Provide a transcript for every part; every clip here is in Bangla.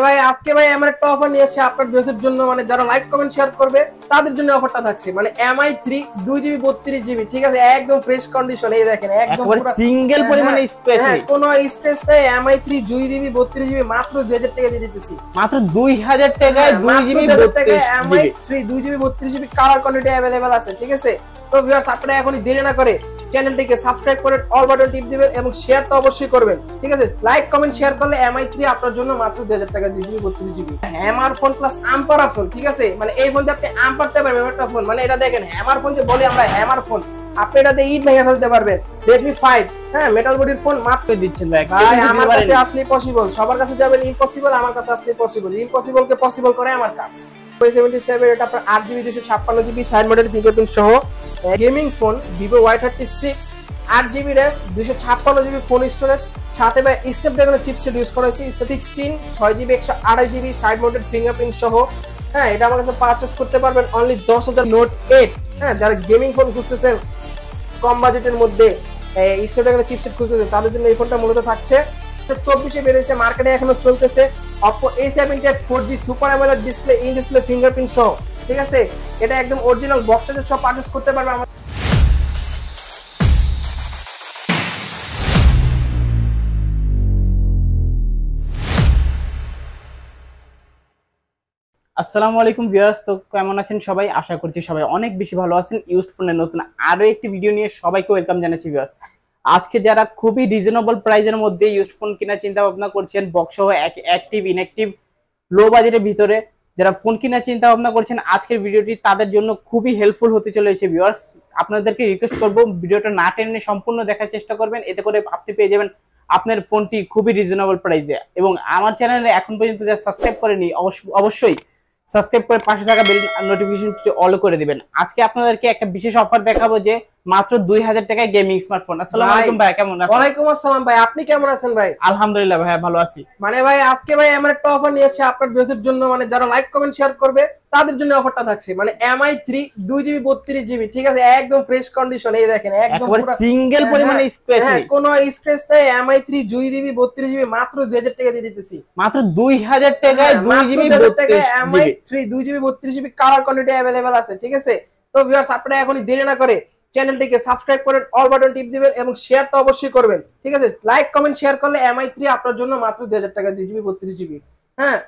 ভাই আজকে ভাই এমন একটা অফার নিয়েছে আপনার ভিউয়ারদের জন্য, মানে যারা লাইক কমেন্ট শেয়ার করবে তাদের জন্য অফারটা থাকছে। মানে MI3 2GB 32GB, ঠিক আছে, একদম ফ্রেশ কন্ডিশন। এই দেখেন একদম পুরো সিঙ্গেল পরিমাণে স্পেস নেই, কোনো স্পেস নেই। MI3 2GB 32GB মাত্র 2000 টাকা দিয়ে দিতেছি। মাত্র 2000 টাকায় 2GB MI3 2GB 32GB colour quantity available আছে, ঠিক আছে। তো ভিউয়ার্স আপনারা এখনই দেরি না করে চ্যানেলটিকে সাবস্ক্রাইব করেন, অল বাটন টিপ দিবেন এবং শেয়ারটা অবশ্যই করবেন, ঠিক আছে। লাইক কমেন্ট শেয়ার করলে MI3 আপনার জন্য মাত্র 2000 টাকা 2GB 32GB hammer phone plus আম্পারা ফোন, ঠিক আছে। মানে এই ফোন দিয়ে আপনি আম্পারতে পারবেন, একটা ফোন মানে এটা দেখেন হ্যামার ফোন যে বলি আমরা, হ্যামার ফোন আপনি এটাতে ইট ভেঙে ফেলতে পারবেন। Redmi 5 হ্যাঁ মেটাল বডির ফোন মাত্র দিচ্ছেন ভাই। আমার কাছে আসলে পসিবল, সবার কাছে যাবেন ইম্পসিবল, আমার কাছে আসলে পসিবল। ইম্পসিবল কে পসিবল করে আমার কাজ। 77 এটা আপনার 8GB 256GB side model fingerprint সহ gaming phone Vivo Y36 8GB RAM 256GB phone storage, সাথে ভাই স্ন্যাপড্রাগনের চিপসেট ইউজ করা হয়েছে 16 6GB 128GB side mounted fingerprint সহ। হ্যাঁ এটা আমার কাছে পারচেজ করতে পারবেন অনলি 10,000 নোট 8। হ্যাঁ যারা গেমিং ফোন খুঁজতেছেন কম বাজেটের মধ্যে স্ন্যাপড্রাগনের চিপসেট খুঁজতেছেন তাদের জন্য এই ফোনটা মূলত থাকছে। 24-এ বের হয়েছে, মার্কেটে এখনো চলতেছে। Oppo A70 4G super AMOLED display, in display fingerprint সহ, ঠিক আছে। এটা একদম অরিজিনাল বক্স চার্জার সহ পারচেজ করতে পারবে। আসসালামু আলাইকুম ভিউয়ার্স, তো কেমন আছেন সবাই? আশা করছি সবাই অনেক বেশি ভালো আছেন। ইউজড ফোনের নতুন আরো একটি ভিডিও নিয়ে সবাইকে ওয়েলকাম জানাচ্ছি ভিউয়ার্স। আজকে যারা খুবই রিজনেবল প্রাইসের মধ্যে ইউজড ফোন কেনার চিন্তা ভাবনা করছেন, বক্স সহ অ্যাক্টিভ ইনঅ্যাক্টিভ লো বাজেটের ভিতরে যারা ফোন কেনার চিন্তা ভাবনা করছেন, আজকের ভিডিওটি তাদের জন্য খুবই হেল্পফুল হতে চলেছে ভিউয়ার্স। আপনাদেরকে রিকোয়েস্ট করব ভিডিওটা না টেনে সম্পূর্ণ দেখার চেষ্টা করবেন, এতে করে আপনি পেয়ে যাবেন আপনার ফোনটি খুবই রিজনেবল প্রাইসে। এবং আমার চ্যানেলে এখন পর্যন্ত যারা সাবস্ক্রাইব করেনি অবশ্যই সাবস্ক্রাইব করে পাশে থাকা বেল নোটিফিকেশনটি অল করে দিবেন। আজকে আপনাদেরকে একটা বিশেষ অফার দেখাবো যে মাত্র 2000 টাকায় গেমিং স্মার্টফোন। আসসালামু আলাইকুম ভাই, কেমন আছেন? ওয়ালাইকুম আসসালাম ভাই, আপনি কেমন আছেন ভাই? আলহামদুলিল্লাহ ভাই, ভালো আছি। মানে ভাই আজকে ভাই এমন একটা অফার নিয়েছে আপনার ভিউয়ারদের জন্য, মানে যারা লাইক কমেন্ট শেয়ার করবে তাদের জন্য অফারটা থাকছে। মানে MI3 2GB 32GB, ঠিক আছে, একদম ফ্রেশ কন্ডিশন। এই দেখেন একদম পুরো সিঙ্গেল পরিমাণে স্পেস নেই, কোনো স্ক্র্যাচ নাই। MI3 2GB 32GB মাত্র 2000 টাকা দিয়ে দিতেছি। মাত্র 2000 টাকায় 2GB 32GB MI3 2GB 32GB colour quantity available আছে, ঠিক আছে। তো ভিউয়ার্স আপনারা এখনই দেরি না করে চ্যানেলটিকে সাবস্ক্রাইব করেন, অল বাটন টিপ দিবেন এবং শেয়ারটা অবশ্যই করবেন, ঠিক আছে। লাইক কমেন্ট শেয়ার করলে MI3 আপনার জন্য মাত্র 2000 টাকা 2GB 32GB। হ্যাঁ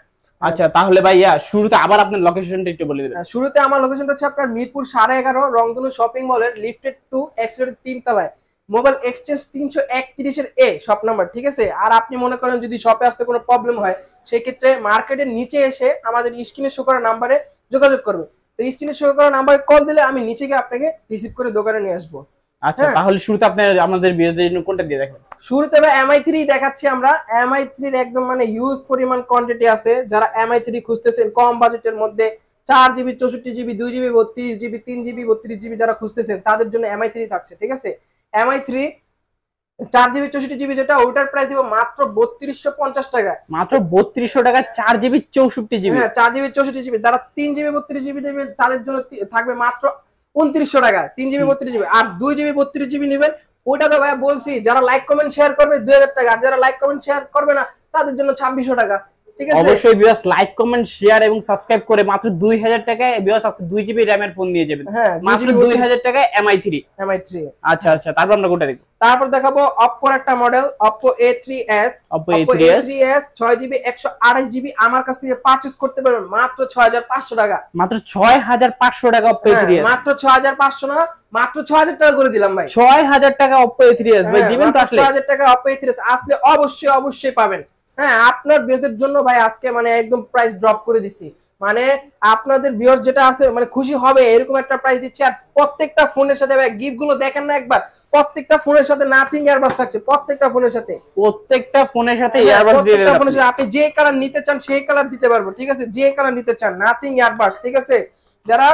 আচ্ছা তাহলে ভাইয়া শুরুতে আবার আপনার লোকেশনটা একটু বলে দিবেন। শুরুতে আমার লোকেশনটা হচ্ছে আপনার মিরপুর 11.5 রংধনু শপিং মলের লিফটেড 2 এক্সিলেটর 3 তলায়, মোবাইল এক্সচেঞ্জ 331 এর A শপ নাম্বার, ঠিক আছে। আর আপনি মনে করেন যদি শপে আসতে কোনো প্রবলেম হয় সেই ক্ষেত্রে মার্কেটের নিচে এসে আমাদের স্ক্রিনে শো করা নাম্বারে যোগাযোগ করবে। তো স্ক্রিনে শো করা নাম্বারে কল দিলে আমি নিচে গিয়ে আপনাকে রিসিভ করে দোকানে নিয়ে আসবো। আচ্ছা তাহলে শুরুতে আপনি আমাদের ভিউয়ারদের জন্য কোনটা দিয়ে দেখেন? শুরুতে MI3 দেখাচ্ছি আমরা। MI3 এর একদম মানে হিউজ পরিমাণ কোয়ান্টিটি আছে। যারা MI3 খুঁজতেছেন কম বাজেটের মধ্যে 4GB 64GB 2GB 32GB 3GB 32GB যারা খুঁজতেছেন তাদের জন্য MI3 থাকছে, ঠিক আছে। MI3 4GB 64GB যেটা ওটার প্রাইস দিব মাত্র 3250 টাকায়। মাত্র 3200 টাকা 4GB 64GB। হ্যাঁ 4GB 64GB। যারা 3GB 32GB নেবেন তাদের জন্য থাকবে মাত্র 2900 টাকা 3GB 32GB। আর 2GB 32GB নেবেন ওটা তো ভাই বলছি যারা লাইক কমেন্ট শেয়ার করবে 2000 টাকা, আর যারা লাইক কমেন্ট শেয়ার করবে না তাদের জন্য 2600 টাকা, ঠিক আছে। অবশ্যই ভিউয়ার্স লাইক কমেন্ট শেয়ার এবং সাবস্ক্রাইব করে মাত্র 2000 টাকায় ভিউয়ার্স আজকে 2GB RAM এর ফোন নিয়ে যাবেন। হ্যাঁ মাত্র 2000 টাকায় MI3। আচ্ছা আচ্ছা তারপর আমরা কোনটা দেখব? তারপর দেখাবো Oppo এর একটা model Oppo A3s। Oppo A3s 6GB 128GB আমার কাছ থেকে পারচেজ করতে পারবেন মাত্র 6500 টাকা। মাত্র 6500 টাকা Oppo A3s। মাত্র 6500 না, মাত্র 6000 টাকা করে দিলাম ভাই। 6000 টাকা Oppo A3s ভাই দিবেন তো? আসলে 6000 টাকা Oppo A3s আসলে অবশ্যই পাবেন। হ্যাঁ আপনার ভিউয়ারদের জন্য ভাই আজকে মানে একদম প্রাইস ড্রপ করে দিছি। মানে আপনাদের ভিউয়ার যেটা আছে মানে খুশি হবে এরকম একটা প্রাইস দিচ্ছি। আর প্রত্যেকটা ফোনের সাথে ভাই গিফট গুলো দেখেন না একবার, প্রত্যেকটা ফোনের সাথে নাথিং ইয়ারবাডস থাকছে। প্রত্যেকটা ফোনের সাথে ইয়ারবাডস দিয়ে দেব। আপনি যে কালার নিতে চান সেই কালার দিতে পারবো, ঠিক আছে। যে কালার নিতে চান নাথিং ইয়ারবাডস, ঠিক আছে। যারা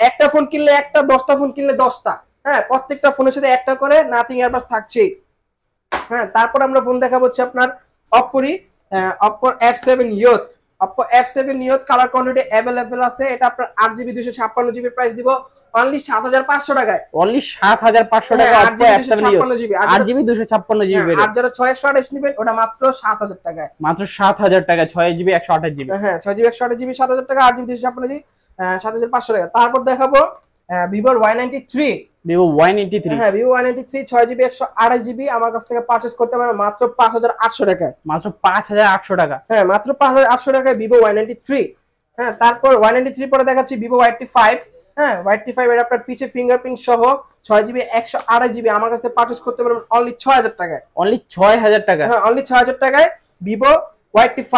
একটা ফোন কিনলে একটা, 10টা ফোন কিনলে 10টা, হ্যাঁ প্রত্যেকটা ফোনের সাথে একটা করে নাথিং ইয়ারবাডস থাকছে। হ্যাঁ তারপর আমরা ফোন দেখাবো হচ্ছে আপনার Oppo F7 Youth, Oppo F7 নিয়ত কালার কোয়ান্টিটি अवेलेबल আছে। এটা আপনার 8GB 256GB প্রাইস দিব অনলি 7500 টাকায়। অনলি 7500 টাকা Oppo F7 নিয়ত 8GB 256GB। আর যারা 628 নেবেন ওটা মাত্র 7000 টাকায়। মাত্র 7000 টাকা 6GB 128GB। হ্যাঁ 6GB 128GB 7000 টাকা, 8GB 256GB 7500 টাকা। তারপর দেখাবো Vivo Y93। Vivo Y93। হ্যাঁ Vivo Y93 6GB 128GB আমার কাছ থেকে পারচেজ করতে পারেন মাত্র 5800 টাকায়। মাত্র 5800 টাকা। হ্যাঁ মাত্র 5800 টাকায় Vivo Y93। হ্যাঁ তারপর Y93 পরে দেখাচ্ছি Vivo Y85। হ্যাঁ Y85 এর আপনার পিছে ফিঙ্গারপ্রিন্ট সহ 6GB 128GB আমার কাছে পারচেজ করতে পারবেন অনলি 6000 টাকায়। অনলি 6000 টাকা। হ্যাঁ অনলি 6000 টাকায় Vivo Y85।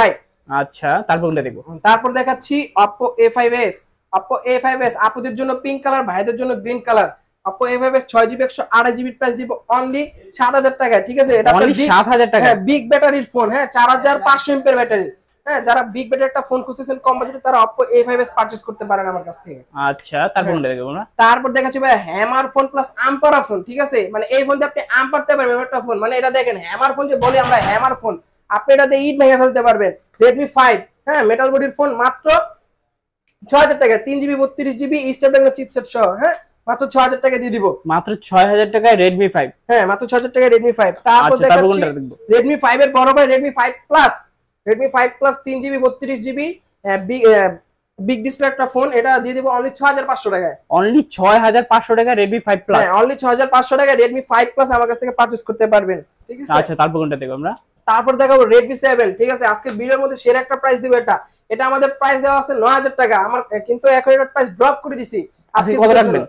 আচ্ছা তারপর কোনটা দেখব? তারপর দেখাচ্ছি Oppo A5s। Oppo A5s আপুদের জন্য পিঙ্ক কালার, ভাইদের জন্য green colour. Oppo A5s 6GB 128GB price দিব অনলি 7000 টাকায়। ঠিক আছে, এটা অনলি 7000 টাকা। হ্যাঁ বিগ ব্যাটারির ফোন। হ্যাঁ 4500 mAh ব্যাটারি। হ্যাঁ যারা বিগ ব্যাটারি একটা ফোন খুঁজতেছেন কম বাজেটে তারা Oppo A5s পারচেজ করতে পারেন আমার কাছ থেকে। আচ্ছা তারপর কোনটা দেখব আমরা? তারপর দেখাচ্ছি ভাই হ্যামার ফোন প্লাস আম্পারা ফোন। ঠিক আছে, মানে এই ফোন দিয়ে আপনি আম পারতে পারবেন একটা ফোন। মানে এটা দেখেন হ্যামার ফোন যে বলি আমরা, হ্যামার ফোন আপনি এটাতে ইট ভেঙে ফেলতে পারবেন। Redmi 5 হ্যাঁ মেটাল বডির ফোন মাত্র 6000 টাকা, 3GB 32GB স্ন্যাপড্রাগন চিপসেট সহ। হ্যাঁ মাত্র 6000 টাকা দিয়ে দিব। মাত্র 6000 টাকায় Redmi 5। হ্যাঁ মাত্র 6000 টাকায় Redmi 5। তারপর দেখাচ্ছি Redmi 5 এর বড় ভাই Redmi 5 Plus। Redmi 5 Plus 3GB 32GB big display একটা ফোন, এটা দিয়ে দিব অনলি 6500 টাকায়। অনলি 6500 টাকা Redmi 5 Plus। হ্যাঁ অনলি 6500 টাকায় Redmi 5 Plus আমার কাছ থেকে পারচেজ করতে পারবেন। ঠিক আছে, আচ্ছা তারপর কোনটা দেখব আমরা? তারপর দেখাবো Redmi 7। ঠিক আছে, আজকে ভিডিওর মধ্যে সেরা একটা প্রাইস দিব। এটা আমাদের প্রাইস দেওয়া আছে 9000 টাকা, আমার কিন্তু এখন এটা প্রাইস ড্রপ করে দিছি। আজকে কত রাখবেন?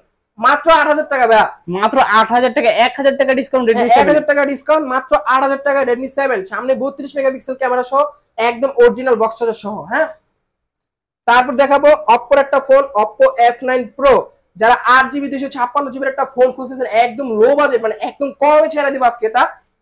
মাত্র 8000 টাকা ভাই। মাত্র 8000 টাকা, 1000 টাকা ডিসকাউন্ট। Redmi 7 1000 টাকা ডিসকাউন্ট, মাত্র 8000 টাকা Redmi 7 সামনে 32 মেগাপিক্সেল ক্যামেরা সহ একদম অরিজিনাল বক্স চার্জার সহ। হ্যাঁ তারপর দেখাবো Oppo একটা ফোন Oppo F9 Pro। যারা 8GB 256GB একটা ফোন খুঁজতেছেন একদম লো বাজেট, মানে একদম কমে ছেড়ে দিব আজকে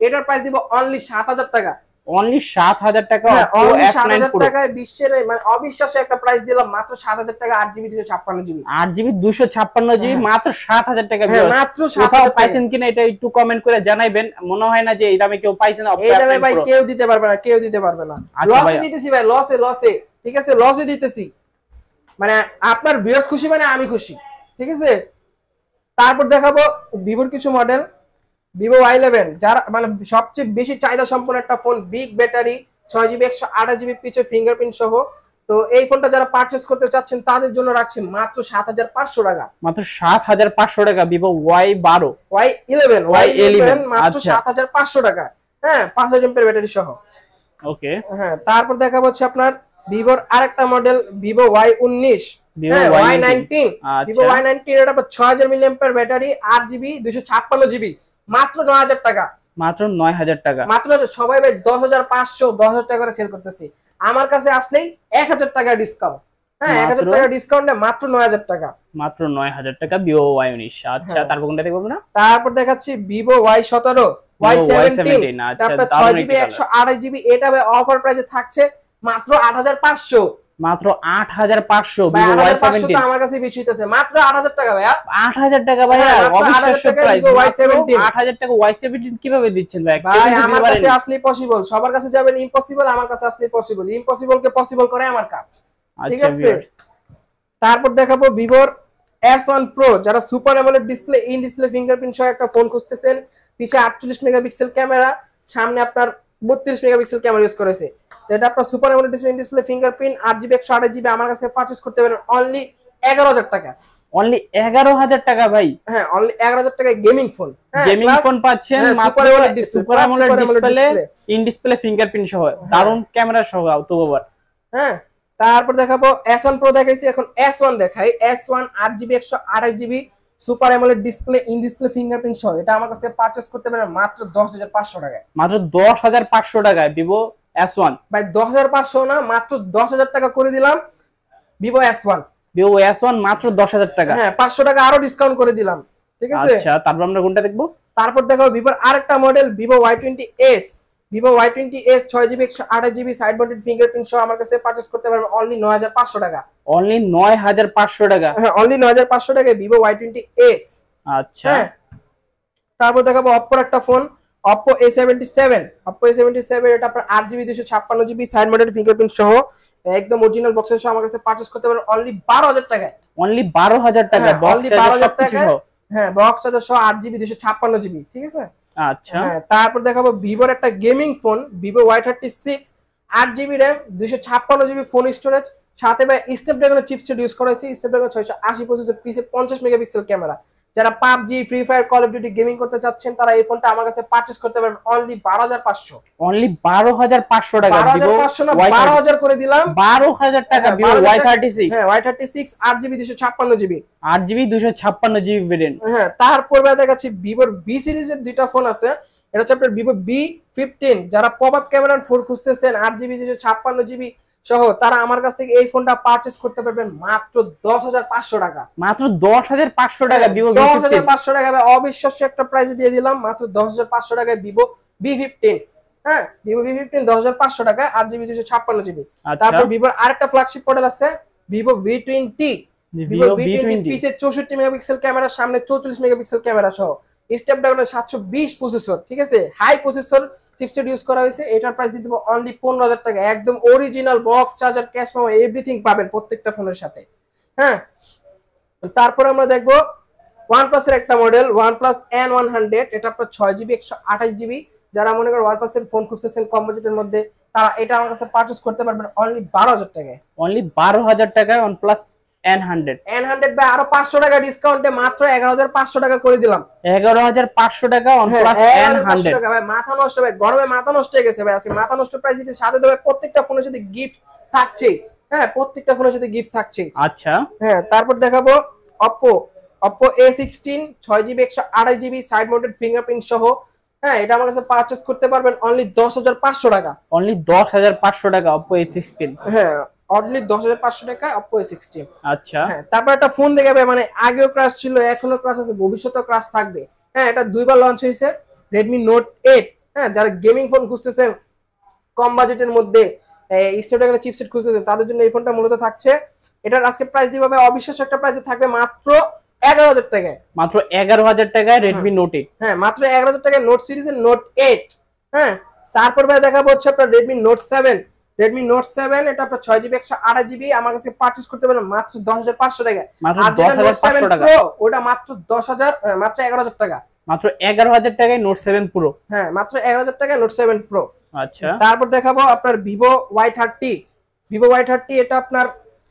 এটার প্রাইস দিব অনলি 7000 টাকা। অনলি 7000 টাকা Oppo F9 Pro টাকায় বিশ্বের মানে অবিশ্বাস্য একটা প্রাইস দিলাম মাত্র 7000 টাকা 8GB 256GB। 8GB 256GB মাত্র 7000 টাকা। মাত্র 7000 পাইছেন কিনা এটা একটু কমেন্ট করে জানাইবেন। মনে হয় না যে এই দামে কেউ পাইছেন Oppo এই দামে F9 ভাই Pro। কেউ দিতে পারবে না, কেউ দিতে পারবে না। লসে দিতেছি ভাই, লসে। ঠিক আছে লসে দিতেছি, মানে আপনার ভিউয়ার্স খুশি মানে আমি খুশি। ঠিক আছে, তারপর দেখাবো ভিভোর কিছু মডেল Vivo Y11, যারা মানে সবচেয়ে বেশি চাহিদা সম্পন্ন একটা phone, big battery 6GB 128GB পিছে ফিঙ্গারপ্রিন্ট সহ। তো এই ফোনটা যারা পারচেজ করতে চাচ্ছেন তাদের জন্য রাখছি মাত্র 7500 টাকা। মাত্র 7500 টাকা Vivo Y12 Y11 মাত্র 7500 টাকা। হ্যাঁ 5000 mAh ব্যাটারি সহ। ওকে হ্যাঁ তারপর দেখাবো হচ্ছে আপনার ভিভোর আরেকটা model Vivo Y19। Y19 Vivo Y19 এটা 6000 mAh ব্যাটারি 8GB 256GB মাত্র 9000 টাকা। মাত্র 9000 টাকা। মাত্র সবাই ভাই 10500 10000 টাকা করে সেল করতেছি, আমার কাছে আসলেই 1000 টাকা ডিসকাউন্ট। হ্যাঁ 1000 টাকা ডিসকাউন্টে মাত্র 9000 টাকা। মাত্র 9000 টাকা Vivo Y19। আচ্ছা তারপর কোনটা দেখব না? তারপর দেখাচ্ছি Vivo Y17 Y17। আচ্ছা এটা 6GB 128GB এটা ভাই অফার প্রাইসে থাকছে মাত্র 8500। মাত্র 8500 Vivo Y17 তো আমার কাছে বেশি হইতাছে মাত্র 8000 টাকা ভাইয়া। 8000 টাকা ভাইয়া অবিশ্বাস্য প্রাইস। 8000 টাকা Y17 কিভাবে দিচ্ছেন ভাই? ভাই আমার কাছে আসলে পসিবল, সবার কাছে যাবেন ইম্পসিবল, আমার কাছে আসলে পসিবল। ইম্পসিবল কে পসিবল করে আমার কাজ। ঠিক আছে, তারপর দেখাবো Vivo S1 Pro। যারা super AMOLED display in display fingerprint সহ একটা ফোন খুঁজতেছেন, পিছে 48 মেগাপিক্সেল ক্যামেরা, সামনে আপনার 32 মেগাপিক্সেল ক্যামেরা ইউজ করেছে। এটা আপনার super AMOLED display in display fingerprint 8GB 128GB আমার কাছে পারচেজ করতে পারেন অনলি 11000 টাকা। অনলি 11000 টাকা ভাই। হ্যাঁ অনলি 11000 টাকায় গেমিং ফোন। গেমিং ফোন পাচ্ছেন মাত্র super AMOLED display in display fingerprint সহ, দারুন ক্যামেরা সহ তো ওভার। হ্যাঁ তারপর দেখাবো S1 Pro দেখাইছি, এখন S1 দেখাই। S1 8GB 128GB super AMOLED display in display fingerprint সহ এটা আমার কাছে পারচেজ করতে পারেন মাত্র 10500 টাকায়। মাত্র 10500 টাকায় Vivo S1 ভাই 10500 না, মাত্র 10000 টাকা করে দিলাম Vivo S1। Vivo S1 মাত্র 10000 টাকা। হ্যাঁ 500 টাকা আরো ডিসকাউন্ট করে দিলাম। ঠিক আছে, আচ্ছা তারপর আমরা কোনটা দেখব? তারপর দেখো Vivoর আরেকটা model Vivo Y20s। Vivo Y20s 6GB 128GB side mounted fingerprint সহ আমার কাছে পারচেজ করতে পারবেন অনলি 9500 টাকা। অনলি 9500 টাকা। হ্যাঁ অনলি 9500 টাকায় Vivo Y20s। আচ্ছা তারপর দেখাবো Oppo একটা phone Oppo A77। Oppo A77 এটা আপনার 8GB 256GB side mounted fingerprint সহ একদম অরিজিনাল বক্সের সহ আমার কাছে পারচেজ করতে পারেন অনলি 12,000 টাকায়। অনলি 12,000 টাকা বক্স চার্জার সবকিছু সহ। হ্যাঁ বক্স চার্জার সহ 8GB 256GB, ঠিক আছে। আচ্ছা হ্যাঁ তারপর দেখাবো ভিভোর একটা gaming phone Vivo Y36, 8GB RAM 256GB phone storage, সাথে ভাই স্ন্যাপড্রাগনের চিপসেট ইউজ করা হয়েছে, স্ন্যাপড্রাগন 680 প্রসেসর, পিছে 50 মেগাপিক্সেল ক্যামেরা। যারা PUBG, free fire, call of duty gaming করতে চাচ্ছেন তারা এই ফোনটা আমার কাছে পারচেজ করতে পারেন অনলি 12,500। অনলি 12,500 টাকা ভিভো 12,000 করে দিলাম। 12,000 টাকা ভিভো Y36। হ্যাঁ Y36 8GB 256GB 8GB 256GB variant. হ্যাঁ তারপর দেখাচ্ছি ভিভোর বি সিরিজের দুইটা ফোন আছে। এটা হচ্ছে আপনার ভিভো B15। যারা পপ আপ ক্যামেরার ফোন খুঁজতেছেন 8GB 256GB সহ তারা আমার কাছ থেকে এই ফোনটা পারচেজ করতে পারবেন মাত্র 10,500 টাকা। মাত্র 10,500 টাকা ভিভো B15। 10,500 টাকা অবিশ্বাস্য একটা প্রাইসে দিয়ে দিলাম মাত্র 10,500 টাকায় ভিভো B15। হ্যাঁ ভিভো B15 10,500 টাকা 8GB 256GB। তারপর ভিভোর আরেকটা ফ্ল্যাগশিপ মডেল আছে ভিভো V20। ভিভো V20 পিছে 64 মেগাপিক্সেল ক্যামেরা, সামনে 44 মেগাপিক্সেল ক্যামেরা সহ, স্ন্যাপড্রাগনের 720 প্রসেসর, ঠিক আছে, হাই প্রসেসর চিপসেট ইউজ করা হয়েছে। এটার প্রাইস দিয়ে দেব অনলি 15,000 টাকা। একদম original box charger, cash memo, everything পাবেন প্রত্যেকটা ফোনের সাথে। হ্যাঁ তারপর আমরা দেখবো OnePlus এর একটা মডেল OnePlus N100। এটা আপনার 6GB 128GB। যারা মনে করেন OnePlus এর ফোন খুঁজতেছেন কম বাজেটের মধ্যে তারা এটা আমার কাছে পারচেজ করতে পারবেন অনলি 12,000 টাকায়। অনলি 12,000 টাকায় OnePlus N100 বাই আরো 500 টাকা ডিসকাউন্টে মাত্র 11,500 টাকা করে দিলাম। 11,500 টাকা OnePlus N100 ভাই মাথা নষ্ট ভাই, গরমে মাথা নষ্ট হয়ে গেছে ভাই। আজকে মাথা নষ্ট প্রাইস দিতে সাথে দেবে প্রত্যেকটা ফোনের সাথে গিফট থাকছে। হ্যাঁ প্রত্যেকটা ফোনের সাথে গিফট থাকছে। আচ্ছা হ্যাঁ তারপর দেখাবো Oppo A16 6GB 128GB side mounted fingerprint সহ। হ্যাঁ এটা আমার কাছে পারচেজ করতে পারবেন অনলি 10,500 টাকা। অনলি 10,500 টাকা Oppo A16। হ্যাঁ অনলি 10,500 টাকা Oppo A16। আচ্ছা হ্যাঁ তারপর একটা ফোন দেখাবে, মানে আগেও ক্রাশ ছিল, এখনো ক্রাশ আছে, ভবিষ্যতেও ক্রাশ থাকবে। হ্যাঁ এটা দুইবার লঞ্চ হয়েছে Redmi Note 8। হ্যাঁ যারা গেমিং ফোন খুঁজতেছেন কম বাজেটের মধ্যে, স্ন্যাপড্রাগনের চিপসেট খুঁজতেছেন তাদের জন্য এই ফোনটা মূলত থাকছে। এটার আজকে প্রাইস দিবে অবিশ্বাস্য একটা প্রাইসে থাকবে মাত্র 11,000 টাকায়। মাত্র 11,000 টাকায় Redmi Note 8। হ্যাঁ মাত্র 11,000 টাকায় নোট সিরিজের Note 8। হ্যাঁ তারপর ভাই দেখাবো হচ্ছে আপনার Redmi Note 7। Redmi Note 7 এটা আপনার 6GB 128GB আমার কাছে পারচেজ করতে পারেন মাত্র 10,500 টাকা। মাত্র 10,500 টাকা। ওটা মাত্র 11,000 টাকা। মাত্র 11,000 টাকায় Note 7 Pro। হ্যাঁ মাত্র 11,000 টাকায় Note 7 Pro। আচ্ছা তারপর দেখাবো আপনার Vivo Y30। Vivo Y30 এটা আপনার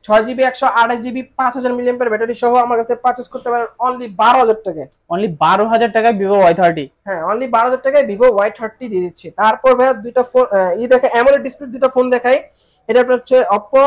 6GB 128GB 5000 mAh ব্যাটারি সহ আমার কাছে পারচেজ করতে পারেন অনলি 12,000 টাকায়। অনলি 12,000 টাকায় Vivo Y30। হ্যাঁ অনলি 12,000 টাকায় Vivo Y30 দিয়ে দিচ্ছি। তারপর ভাই দুইটা ফোন দেখে AMOLED ডিসপ্লে দুটো ফোন দেখাই। এটা আপনার হচ্ছে Oppo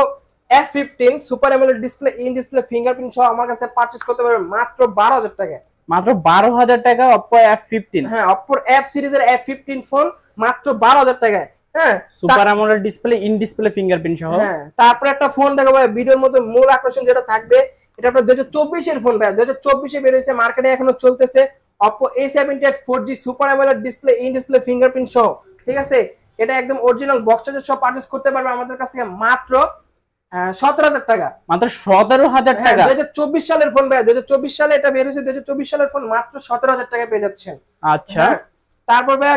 F15 super AMOLED display, in display fingerprint সহ আমার কাছে পারচেজ করতে পারবেন মাত্র 12,000 টাকায়। মাত্র 12,000 টাকা Oppo F15। হ্যাঁ Oppo F সিরিজের F15 ফোন মাত্র 12,000 টাকায়। হ্যাঁ super AMOLED display, in display fingerprint সহ। হ্যাঁ তারপর একটা ফোন দেখাবো ভিডিওর মধ্যে মূল আকর্ষণ যেটা থাকবে, এটা আপনার 2024 এর ফোন ভাই, 2024 এ বের হয়েছে, মার্কেটে এখনো চলতেছে। Oppo A78 4G super AMOLED display, in display fingerprint সহ, ঠিক আছে। এটা একদম অরিজিনাল বক্স চার্জার সহ পারচেজ করতে পারবে আমাদের কাছ থেকে মাত্র 17,000 টাকা। মাত্র 17,000 টাকা। 2024 সালের ফোন ভাই, 2024 সালে এটা বের হয়েছে, 2024 সালের ফোন মাত্র 17,000 টাকায় পেয়ে যাচ্ছেন। আচ্ছা তারপর ভাই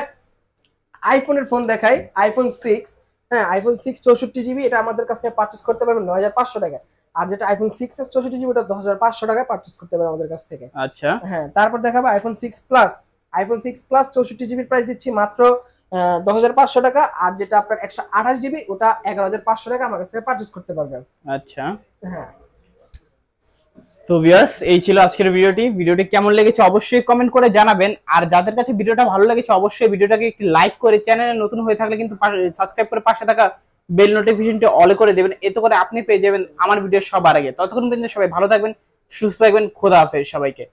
আইফোনের ফোন দেখাই, iPhone 6। হ্যাঁ iPhone 6 64GB এটা আমাদের কাছ থেকে পারচেজ করতে পারবেন 9,500 টাকায়। আর যেটা iPhone 6s 64GB ওটা 10,500 টাকায় পারচেজ করতে পারবেন আমাদের কাছ থেকে। আচ্ছা হ্যাঁ তারপর দেখাবো iPhone 6 Plus। iPhone 6 Plus 64GB price দিচ্ছি মাত্র 10,500 টাকা। আর যেটা আপনার 128GB ওটা 11,500 টাকা আমার কাছ থেকে পারচেজ করতে পারবেন। আচ্ছা হ্যাঁ তো ভিউয়ার্স এই ছিল আজকের ভিডিওটি কেমন লেগেছে অবশ্যই কমেন্ট করে জানাবেন। আর যাদের কাছে ভিডিওটা ভালো লেগেছে অবশ্যই ভিডিওটাকে একটু লাইক করে, চ্যানেলে নতুন হয়ে থাকলে কিন্তু সাবস্ক্রাইব করে পাশে থাকা বেল নোটিফিকেশনটি অল করে দেবেন, এতে করে আপনি পেয়ে যাবেন আমার ভিডিও সবার আগে। ততক্ষণ পর্যন্ত সবাই ভালো থাকবেন, সুস্থ থাকবেন, খোদা হাফেজ সবাইকে।